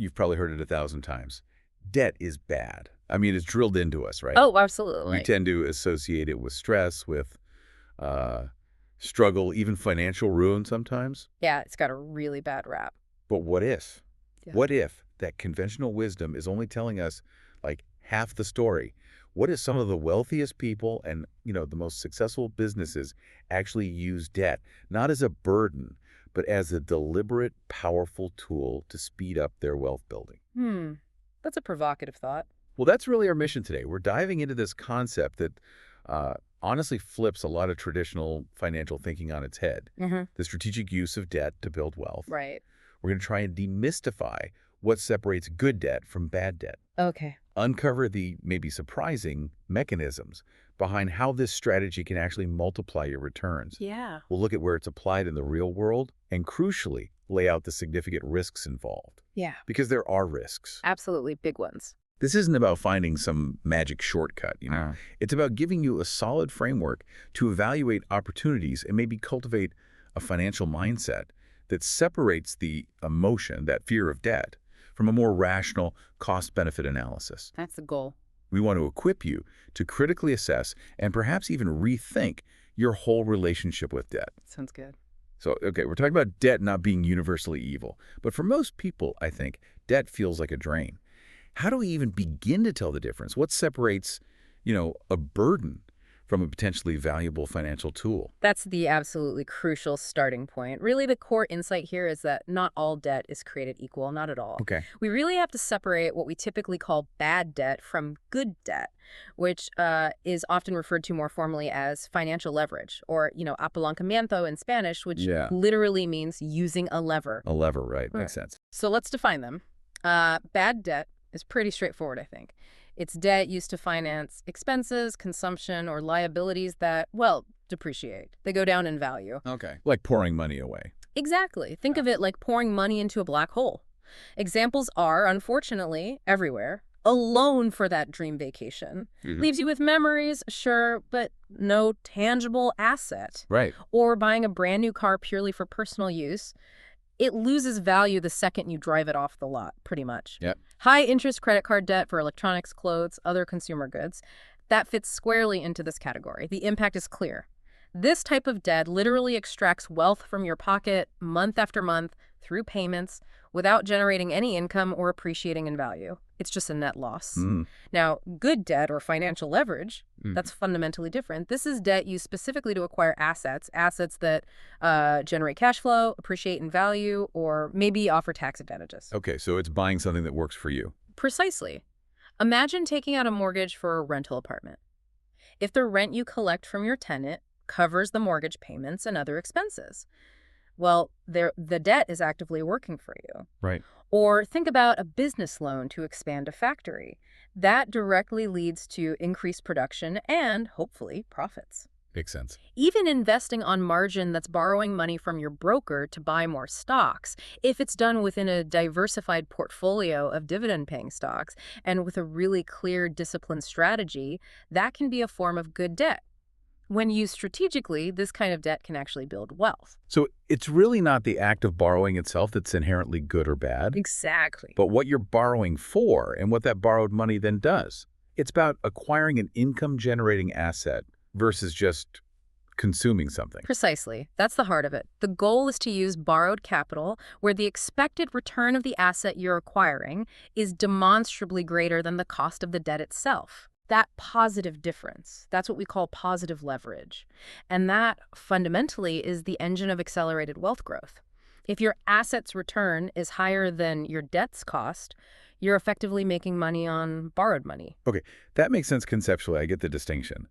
you've probably heard it 1,000 times. Debt is bad. I mean, it's drilled into us, right? Oh, We absolutely. tend to associate it with stress, with uh, struggle, even financial ruin sometimes. Yeah, it's got a really bad rap. But what if? Yeah. What if that conventional wisdom is only telling us like half the story? What if some of the wealthiest people and, the most successful businesses actually use debt, not as a burden, but as a deliberate, powerful tool to speed up their wealth building? Hmm. That's a provocative thought. Well, that's really our mission today. We're diving into this concept that honestly flips a lot of traditional financial thinking on its head. Mm-hmm. The strategic use of debt to build wealth. Right. We're going to try and demystify what separates good debt from bad debt. Okay. Uncover the maybe surprising mechanisms behind how this strategy can actually multiply your returns. Yeah. We'll look at where it's applied in the real world and, crucially, lay out the significant risks involved. Yeah. Because there are risks. Absolutely big ones. This isn't about finding some magic shortcut, It's about giving you a solid framework to evaluate opportunities and maybe cultivate a financial mindset that separates the emotion, that fear of debt, from a more rational cost-benefit analysis. That's the goal. We want to equip you to critically assess and perhaps even rethink your whole relationship with debt. Sounds good. So, okay, we're talking about debt not being universally evil. But for most people, I think, debt feels like a drain. How do we even begin to tell the difference? What separates, a burden from a potentially valuable financial tool? That's the absolutely crucial starting point. Really, the core insight here is that not all debt is created equal, not at all. Okay. We really have to separate what we typically call bad debt from good debt, which is often referred to more formally as financial leverage, or, apalancamiento in Spanish, which literally means using a lever. A lever, right. Makes sense. So let's define them. Bad debt is pretty straightforward, I think. It's debt used to finance expenses, consumption, or liabilities that, depreciate. They go down in value. Okay. Like pouring money away. Exactly. Think of it like pouring money into a black hole. Examples are, unfortunately, everywhere. A loan for that dream vacation. Leaves you with memories, sure, but no tangible asset. Right. Or buying a brand new car purely for personal use. It loses value the second you drive it off the lot, pretty much. Yep. High interest credit card debt for electronics, clothes, other consumer goods. That fits squarely into this category. The impact is clear. This type of debt literally extracts wealth from your pocket month after month through payments without generating any income or appreciating in value. It's just a net loss. Now, good debt or financial leverage, that's fundamentally different. This is debt used specifically to acquire assets that generate cash flow, appreciate in value, or maybe offer tax advantages. Okay, so it's buying something that works for you. Precisely. Imagine taking out a mortgage for a rental apartment. If the rent you collect from your tenant covers the mortgage payments and other expenses, well, the debt is actively working for you. Right. Or think about a business loan to expand a factory. That directly leads to increased production and, hopefully, profits. Makes sense. Even investing on margin, that's borrowing money from your broker to buy more stocks, if it's done within a diversified portfolio of dividend-paying stocks and with a really clear, disciplined strategy, that can be a form of good debt. When used strategically, this kind of debt can actually build wealth. So it's really not the act of borrowing itself that's inherently good or bad. Exactly. But what you're borrowing for and what that borrowed money then does. It's about acquiring an income-generating asset versus just consuming something. Precisely. That's the heart of it. The goal is to use borrowed capital where the expected return of the asset you're acquiring is demonstrably greater than the cost of the debt itself. That positive difference, that's what we call positive leverage. And that fundamentally is the engine of accelerated wealth growth. If your asset's return is higher than your debt's cost, you're effectively making money on borrowed money. Okay, that makes sense conceptually. I get the distinction.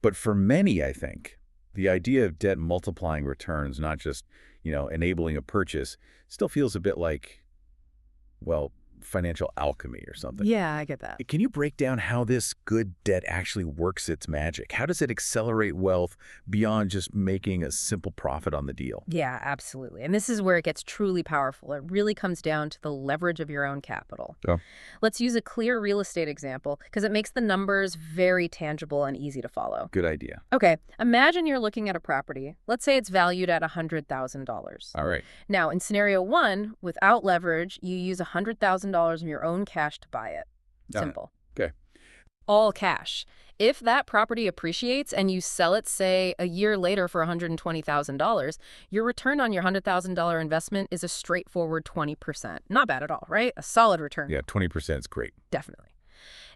But for many, I think, the idea of debt multiplying returns, not just, enabling a purchase, still feels a bit like, financial alchemy or something. Yeah, I get that. Can you break down how this good debt actually works its magic? How does it accelerate wealth beyond just making a simple profit on the deal? Yeah, absolutely. And this is where it gets truly powerful. It really comes down to the leverage of your own capital. Oh. Let's use a clear real estate example because it makes the numbers very tangible and easy to follow. Good idea. Okay, imagine you're looking at a property. Let's say it's valued at $100,000. All right. Now, in scenario one, without leverage, you use $100,000 $20,000 of your own cash to buy it. Got it. Simple. Okay. All cash. If that property appreciates and you sell it, say, a year later for $120,000, your return on your $100,000 investment is a straightforward 20%. Not bad at all, right? A solid return. Yeah, 20% is great. Definitely.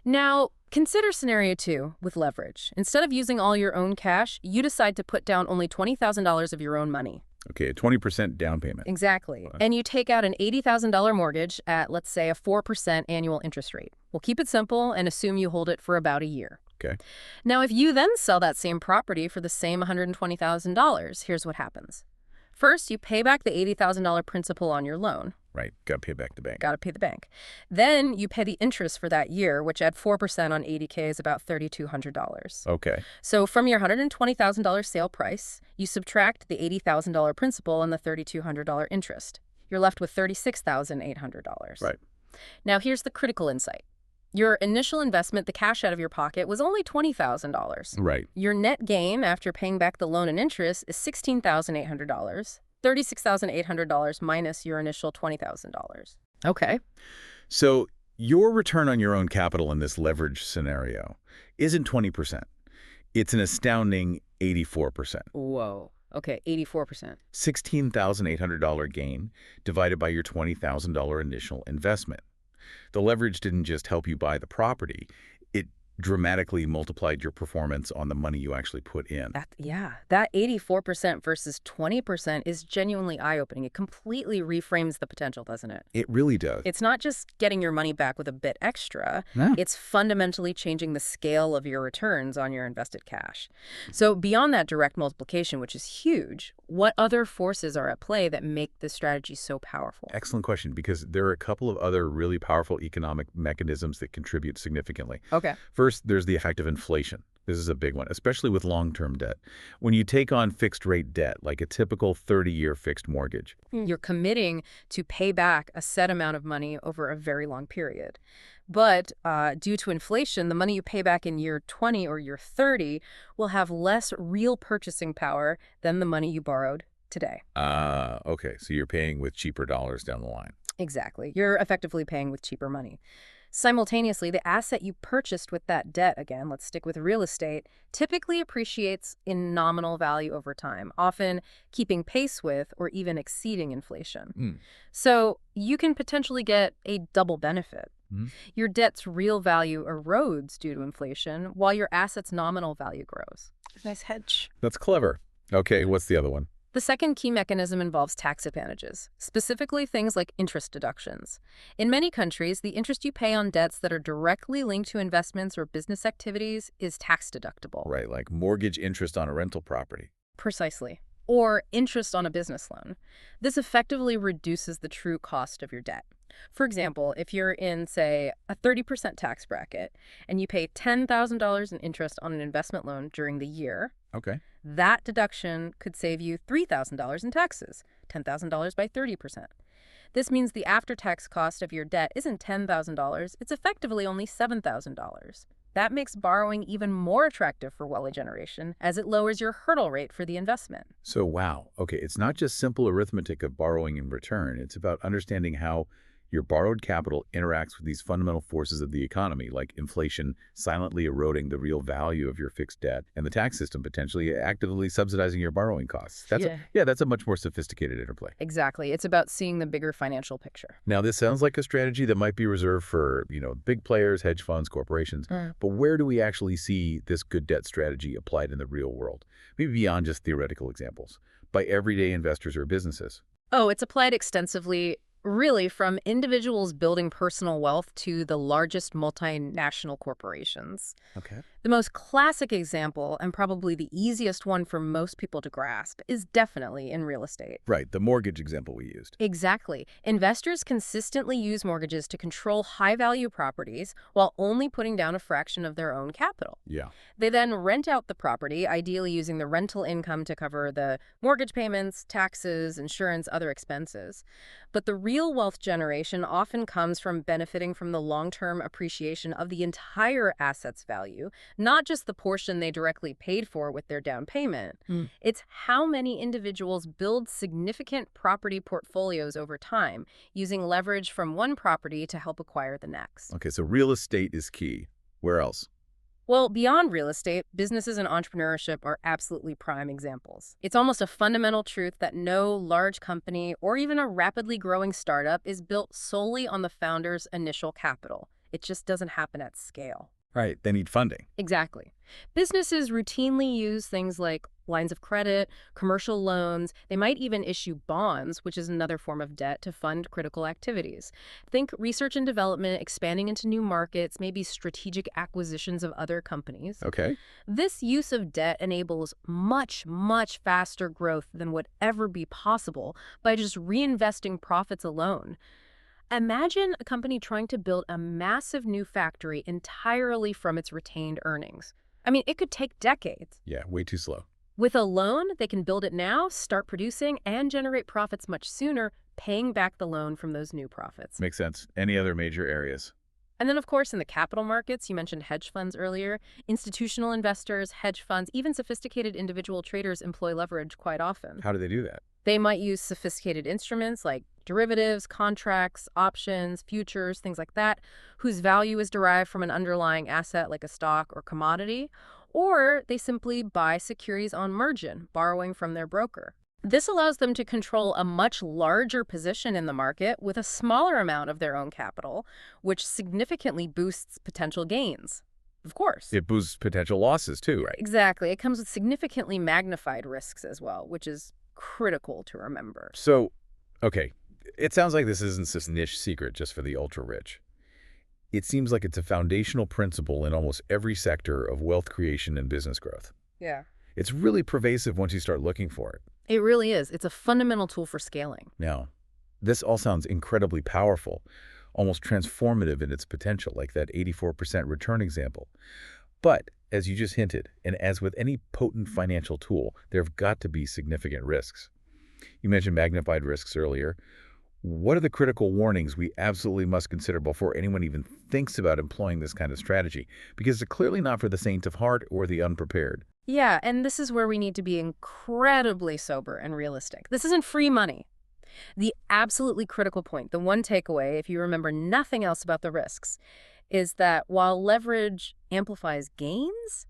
Now, consider scenario 2 with leverage. Instead of using all your own cash, you decide to put down only $20,000 of your own money. Okay, a 20% down payment. Exactly. And you take out an $80,000 mortgage at, let's say, a 4% annual interest rate. We'll keep it simple and assume you hold it for about a year. Okay. Now, if you then sell that same property for the same $120,000, here's what happens. First, you pay back the $80,000 principal on your loan. Right, got to pay back the bank. Got to pay the bank. Then you pay the interest for that year, which at 4% on 80K is about $3,200. Okay. So from your $120,000 sale price, you subtract the $80,000 principal and the $3,200 interest. You're left with $36,800. Right. Now here's the critical insight. Your initial investment, the cash out of your pocket, was only $20,000. Right. Your net gain after paying back the loan and interest is $16,800. $36,800 minus your initial $20,000. Okay. So your return on your own capital in this leverage scenario isn't 20%. It's an astounding 84%. Whoa. Okay, 84%. $16,800 gain divided by your $20,000 initial investment. The leverage didn't just help you buy the property. It dramatically multiplied your performance on the money you actually put in. That 84% versus 20% is genuinely eye-opening. It completely reframes the potential, doesn't it? It really does. It's not just getting your money back with a bit extra. No. It's fundamentally changing the scale of your returns on your invested cash. So beyond that direct multiplication, which is huge, what other forces are at play that make this strategy so powerful? Excellent question, because there are a couple of other really powerful economic mechanisms that contribute significantly. Okay. First, there's the effect of inflation. This is a big one, especially with long-term debt. When you take on fixed-rate debt, like a typical 30-year fixed mortgage, You're committing to pay back a set amount of money over a very long period. But due to inflation, the money you pay back in year 20 or year 30 will have less real purchasing power than the money you borrowed today. okay, so you're paying with cheaper dollars down the line. Exactly. You're effectively paying with cheaper money. Simultaneously, the asset you purchased with that debt, again, let's stick with real estate, typically appreciates in nominal value over time, often keeping pace with or even exceeding inflation. So you can potentially get a double benefit. Your debt's real value erodes due to inflation, while your asset's nominal value grows. Nice hedge. That's clever. Okay, what's the other one? The second key mechanism involves tax advantages, specifically things like interest deductions. In many countries, the interest you pay on debts that are directly linked to investments or business activities is tax deductible. Right, like mortgage interest on a rental property. Precisely. Or interest on a business loan. This effectively reduces the true cost of your debt. For example, if you're in, say, a 30% tax bracket and you pay $10,000 in interest on an investment loan during the year, Okay. that deduction could save you $3,000 in taxes, $10,000 by 30%. This means the after-tax cost of your debt isn't $10,000, it's effectively only $7,000. That makes borrowing even more attractive for wealthy generation, as it lowers your hurdle rate for the investment. So, wow. Okay, it's not just simple arithmetic of borrowing in return. It's about understanding how your borrowed capital interacts with these fundamental forces of the economy, like inflation silently eroding the real value of your fixed debt, and the tax system potentially actively subsidizing your borrowing costs. That's a much more sophisticated interplay. Exactly. It's about seeing the bigger financial picture. Now, this sounds like a strategy that might be reserved for, big players, hedge funds, corporations. But where do we actually see this good debt strategy applied in the real world? Maybe beyond just theoretical examples, by everyday investors or businesses. Oh, it's applied extensively, really, from individuals building personal wealth to the largest multinational corporations. Okay. The most classic example, and probably the easiest one for most people to grasp, is definitely in real estate. Right, the mortgage example we used. Exactly. Investors consistently use mortgages to control high-value properties while only putting down a fraction of their own capital. Yeah. They then rent out the property, ideally using the rental income to cover the mortgage payments, taxes, insurance, other expenses. But the real wealth generation often comes from benefiting from the long-term appreciation of the entire asset's value, Not just the portion they directly paid for with their down payment. It's how many individuals build significant property portfolios over time, using leverage from one property to help acquire the next. Okay, so real estate is key. Where else? Well, beyond real estate, businesses and entrepreneurship are absolutely prime examples. It's almost a fundamental truth that no large company or even a rapidly growing startup is built solely on the founder's initial capital. It just doesn't happen at scale. Right, they need funding. Exactly. Businesses routinely use things like lines of credit, commercial loans. They might even issue bonds, which is another form of debt, to fund critical activities. Think research and development, expanding into new markets, maybe strategic acquisitions of other companies. Okay. This use of debt enables much, much faster growth than would ever be possible by just reinvesting profits alone. Imagine a company trying to build a massive new factory entirely from its retained earnings. I mean, it could take decades. Yeah, way too slow. With a loan, they can build it now, start producing, and generate profits much sooner, paying back the loan from those new profits. Makes sense. Any other major areas? And then, of course, in the capital markets, you mentioned hedge funds earlier. Institutional investors, hedge funds, even sophisticated individual traders employ leverage quite often. How do they do that? They might use sophisticated instruments like derivatives, contracts, options, futures, things like that, whose value is derived from an underlying asset like a stock or commodity, or they simply buy securities on margin, borrowing from their broker. This allows them to control a much larger position in the market with a smaller amount of their own capital, which significantly boosts potential gains. Of course. It boosts potential losses too, right? Exactly. It comes with significantly magnified risks as well, which is critical to remember. So, okay, it sounds like this isn't this niche secret just for the ultra-rich. It seems like it's a foundational principle in almost every sector of wealth creation and business growth. Yeah. It's really pervasive once you start looking for it. It really is. It's a fundamental tool for scaling. Now, this all sounds incredibly powerful, almost transformative in its potential, like that 84% return example. But, as you just hinted, and as with any potent financial tool, there have got to be significant risks. You mentioned magnified risks earlier. What are the critical warnings we absolutely must consider before anyone even thinks about employing this kind of strategy? Because it's clearly not for the saint of heart or the unprepared. Yeah, and this is where we need to be incredibly sober and realistic. This isn't free money. The absolutely critical point, the one takeaway, if you remember nothing else about the risks, is that while leverage amplifies gains,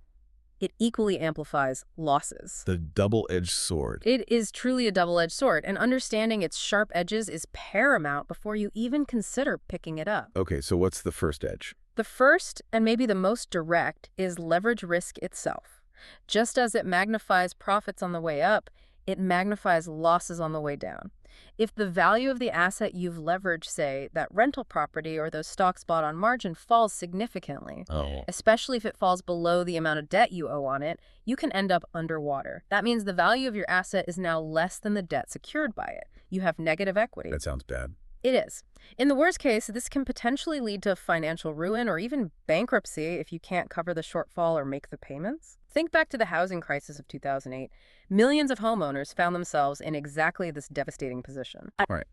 it equally amplifies losses. The double-edged sword. It is truly a double-edged sword, and understanding its sharp edges is paramount before you even consider picking it up. Okay, so what's the first edge? The first, and maybe the most direct, is leverage risk itself. Just as it magnifies profits on the way up, it magnifies losses on the way down. If the value of the asset you've leveraged, say, that rental property or those stocks bought on margin, falls significantly, especially if it falls below the amount of debt you owe on it, you can end up underwater. That means the value of your asset is now less than the debt secured by it. You have negative equity. That sounds bad. It is. In the worst case, this can potentially lead to financial ruin or even bankruptcy if you can't cover the shortfall or make the payments. Think back to the housing crisis of 2008. Millions of homeowners found themselves in exactly this devastating position. Right.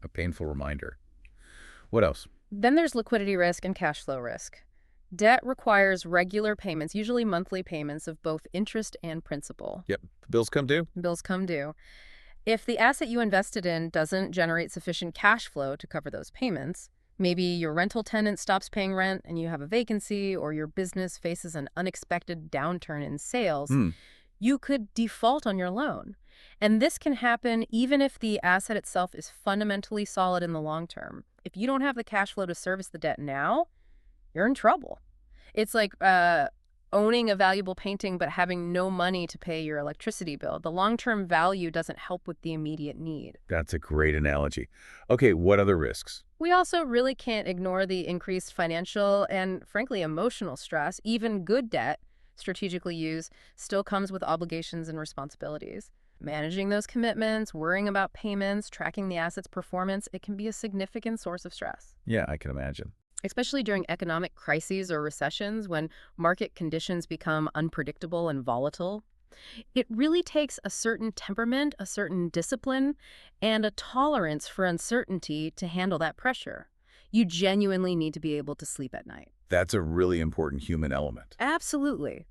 A painful reminder. What else? Then there's liquidity risk and cash flow risk. Debt requires regular payments, usually monthly payments of both interest and principal. Yep. Bills come due? Bills come due. If the asset you invested in doesn't generate sufficient cash flow to cover those payments, maybe your rental tenant stops paying rent and you have a vacancy, or your business faces an unexpected downturn in sales, you could default on your loan. And this can happen even if the asset itself is fundamentally solid in the long term. If you don't have the cash flow to service the debt now, you're in trouble. It's like owning a valuable painting but having no money to pay your electricity bill. The long-term value doesn't help with the immediate need. That's a great analogy. Okay, what other risks? We also really can't ignore the increased financial and, frankly, emotional stress. Even good debt, strategically used, still comes with obligations and responsibilities. Managing those commitments, worrying about payments, tracking the asset's performance, it can be a significant source of stress. Yeah, I can imagine. Especially during economic crises or recessions when market conditions become unpredictable and volatile. It really takes a certain temperament, a certain discipline, and a tolerance for uncertainty to handle that pressure. You genuinely need to be able to sleep at night. That's a really important human element. Absolutely.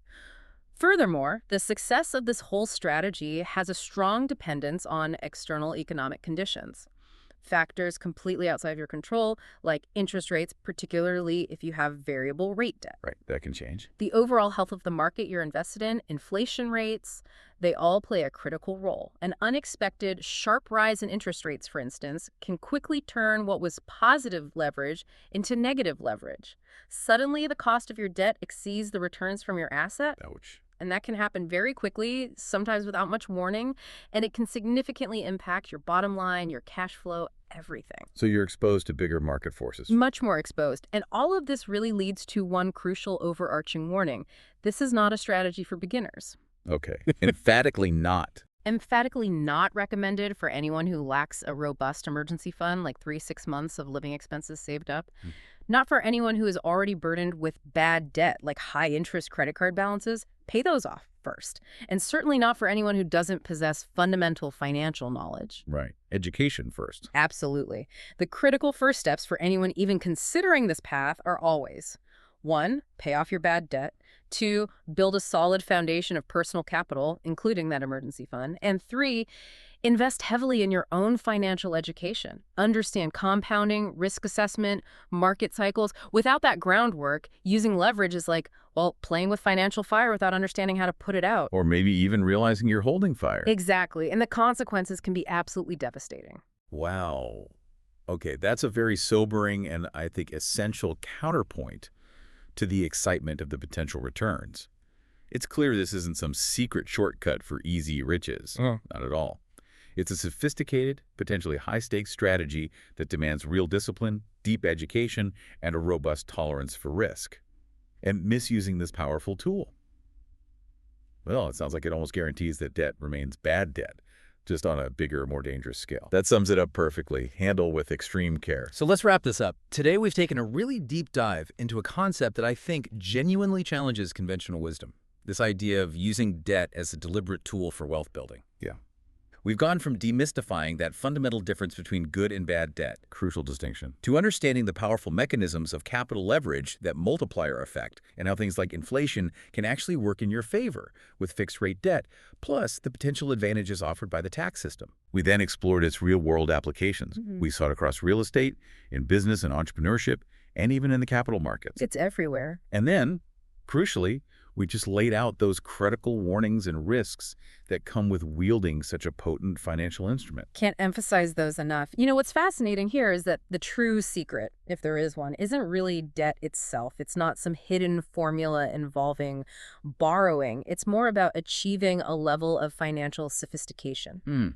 Furthermore, the success of this whole strategy has a strong dependence on external economic conditions. Factors completely outside of your control, like interest rates, particularly if you have variable rate debt. Right, that can change. The overall health of the market you're invested in, inflation rates, they all play a critical role. An unexpected sharp rise in interest rates, for instance, can quickly turn what was positive leverage into negative leverage. Suddenly, the cost of your debt exceeds the returns from your asset, Ouch. and that can happen very quickly, sometimes without much warning, and it can significantly impact your bottom line, your cash flow, everything. So you're exposed to bigger market forces. Much more exposed. And all of this really leads to one crucial overarching warning. This is not a strategy for beginners. Okay. Emphatically not. Emphatically not recommended for anyone who lacks a robust emergency fund, like 3-6 months of living expenses saved up. Not for anyone who is already burdened with bad debt, like high interest credit card balances. Pay those off first. And certainly not for anyone who doesn't possess fundamental financial knowledge. Right. Education first. Absolutely. The critical first steps for anyone even considering this path are always: 1, pay off your bad debt. 2, build a solid foundation of personal capital, including that emergency fund. And 3, invest heavily in your own financial education. Understand compounding, risk assessment, market cycles. Without that groundwork, using leverage is like, well, playing with financial fire without understanding how to put it out. Or maybe even realizing you're holding fire. Exactly. And the consequences can be absolutely devastating. Wow. Okay, that's a very sobering and I think essential counterpoint to the excitement of the potential returns. It's clear this isn't some secret shortcut for easy riches. Not at all. It's a sophisticated, potentially high-stakes strategy that demands real discipline, deep education, and a robust tolerance for risk. And misusing this powerful tool, well, it sounds like it almost guarantees that debt remains bad debt, just on a bigger, more dangerous scale. That sums it up perfectly. Handle with extreme care. So let's wrap this up. Today, we've taken a really deep dive into a concept that I think genuinely challenges conventional wisdom. This idea of using debt as a deliberate tool for wealth building. Yeah. We've gone from demystifying that fundamental difference between good and bad debt Crucial distinction. to understanding the powerful mechanisms of capital leverage, that multiplier effect, and how things like inflation can actually work in your favor with fixed-rate debt, plus the potential advantages offered by the tax system. We then explored its real-world applications. We saw it across real estate, in business and entrepreneurship, and even in the capital markets. It's everywhere. And then, crucially, we just laid out those critical warnings and risks that come with wielding such a potent financial instrument. Can't emphasize those enough. You know, what's fascinating here is that the true secret, if there is one, isn't really debt itself. It's not some hidden formula involving borrowing. It's more about achieving a level of financial sophistication.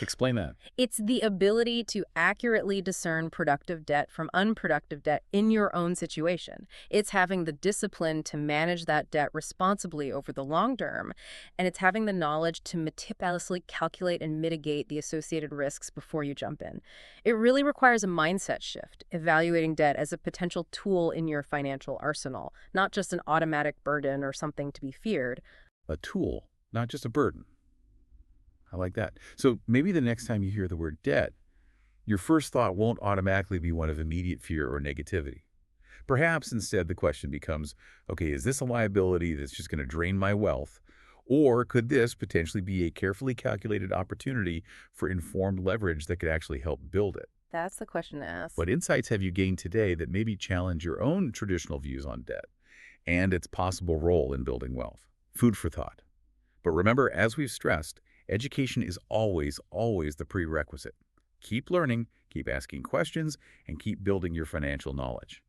Explain that. It's the ability to accurately discern productive debt from unproductive debt in your own situation. It's having the discipline to manage that debt responsibly over the long term, and it's having the knowledge to meticulously calculate and mitigate the associated risks before you jump in. It really requires a mindset shift, evaluating debt as a potential tool in your financial arsenal, not just an automatic burden or something to be feared. A tool, not just a burden. I like that. So maybe the next time you hear the word debt, your first thought won't automatically be one of immediate fear or negativity. Perhaps instead the question becomes, okay, is this a liability that's just going to drain my wealth? Or could this potentially be a carefully calculated opportunity for informed leverage that could actually help build it? That's the question to ask. What insights have you gained today that maybe challenge your own traditional views on debt and its possible role in building wealth? Food for thought. But remember, as we've stressed, education is always the prerequisite. Keep learning, keep asking questions, and keep building your financial knowledge.